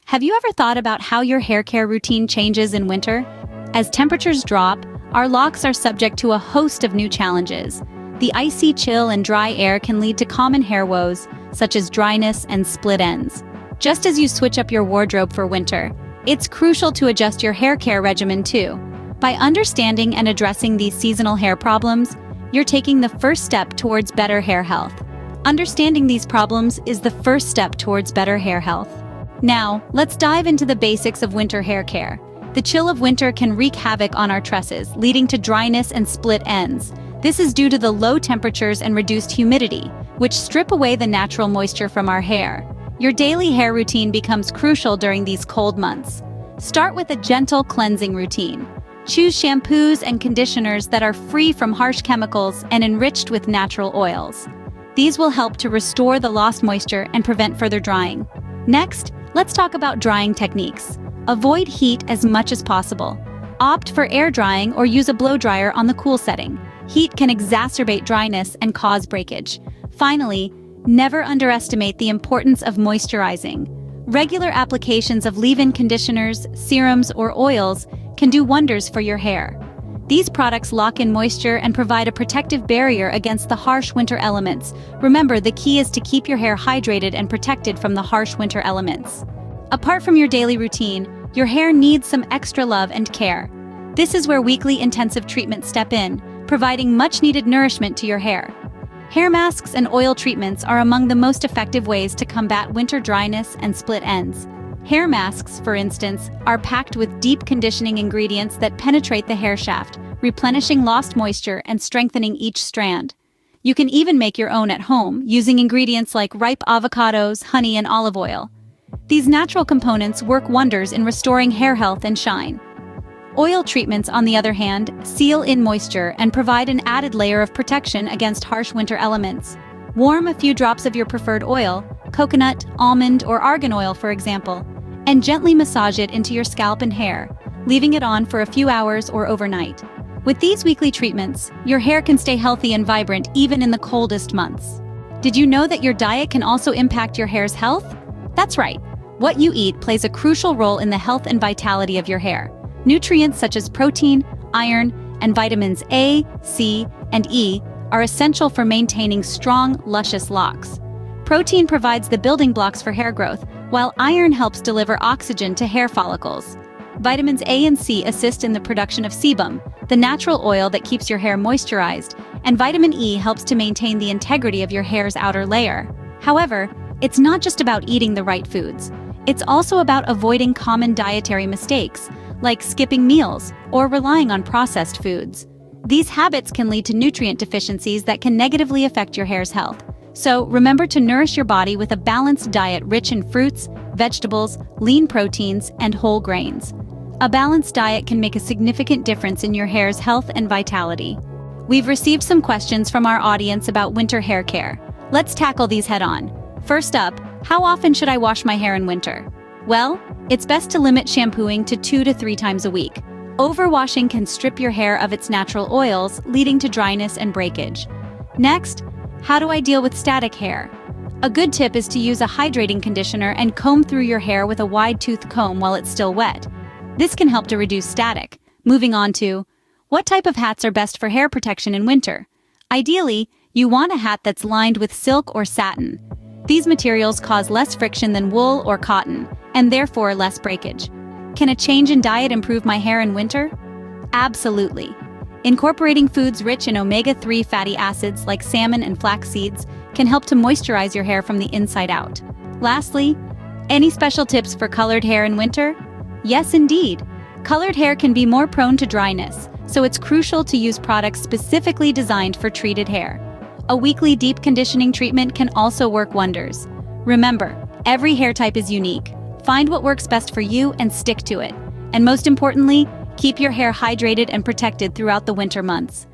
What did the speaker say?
Have you ever thought about how your hair care routine changes in winter? As temperatures drop, our locks are subject to a host of new challenges. The icy chill and dry air can lead to common hair woes, such as dryness and split ends. Just as you switch up your wardrobe for winter, it's crucial to adjust your hair care regimen too. By understanding and addressing these seasonal hair problems, you're taking the first step towards better hair health. Understanding these problems is the first step towards better hair health. Now, let's dive into the basics of winter hair care. The chill of winter can wreak havoc on our tresses, leading to dryness and split ends. This is due to the low temperatures and reduced humidity, which strip away the natural moisture from our hair. Your daily hair routine becomes crucial during these cold months. Start with a gentle cleansing routine. Choose shampoos and conditioners that are free from harsh chemicals and enriched with natural oils. These will help to restore the lost moisture and prevent further drying. Next, let's talk about drying techniques. Avoid heat as much as possible. Opt for air drying or use a blow dryer on the cool setting. Heat can exacerbate dryness and cause breakage. Finally, never underestimate the importance of moisturizing. Regular applications of leave-in conditioners, serums, or oils can do wonders for your hair. These products lock in moisture and provide a protective barrier against the harsh winter elements. Remember, the key is to keep your hair hydrated and protected from the harsh winter elements. Apart from your daily routine, your hair needs some extra love and care. This is where weekly intensive treatments step in, providing much-needed nourishment to your hair. Hair masks and oil treatments are among the most effective ways to combat winter dryness and split ends. Hair masks, for instance, are packed with deep conditioning ingredients that penetrate the hair shaft, replenishing lost moisture and strengthening each strand. You can even make your own at home, using ingredients like ripe avocados, honey, and olive oil. These natural components work wonders in restoring hair health and shine. Oil treatments, on the other hand, seal in moisture and provide an added layer of protection against harsh winter elements. Warm a few drops of your preferred oil, coconut, almond, or argan oil, for example, and gently massage it into your scalp and hair, leaving it on for a few hours or overnight. With these weekly treatments, your hair can stay healthy and vibrant even in the coldest months. Did you know that your diet can also impact your hair's health? That's right. What you eat plays a crucial role in the health and vitality of your hair. Nutrients such as protein, iron, and vitamins A, C, and E are essential for maintaining strong, luscious locks. Protein provides the building blocks for hair growth, while iron helps deliver oxygen to hair follicles. Vitamins A and C assist in the production of sebum, the natural oil that keeps your hair moisturized, and vitamin E helps to maintain the integrity of your hair's outer layer. However, it's not just about eating the right foods. It's also about avoiding common dietary mistakes, like skipping meals or relying on processed foods. These habits can lead to nutrient deficiencies that can negatively affect your hair's health. So remember to nourish your body with a balanced diet rich in fruits, vegetables, lean proteins, and whole grains. A balanced diet can make a significant difference in your hair's health and vitality. We've received some questions from our audience about winter hair care. Let's tackle these head-on. First up, how often should I wash my hair in winter? Well, it's best to limit shampooing to 2 to 3 times a week. Overwashing can strip your hair of its natural oils, leading to dryness and breakage. Next, how do I deal with static hair? A good tip is to use a hydrating conditioner and comb through your hair with a wide-toothed comb while it's still wet. This can help to reduce static. Moving on to, what type of hats are best for hair protection in winter? Ideally, you want a hat that's lined with silk or satin. These materials cause less friction than wool or cotton, and therefore less breakage. Can a change in diet improve my hair in winter? Absolutely. Incorporating foods rich in omega-3 fatty acids like salmon and flax seeds can help to moisturize your hair from the inside out. Lastly, any special tips for colored hair in winter? Yes, indeed. Colored hair can be more prone to dryness, so it's crucial to use products specifically designed for treated hair. A weekly deep conditioning treatment can also work wonders. Remember, every hair type is unique. Find what works best for you and stick to it. And most importantly, keep your hair hydrated and protected throughout the winter months.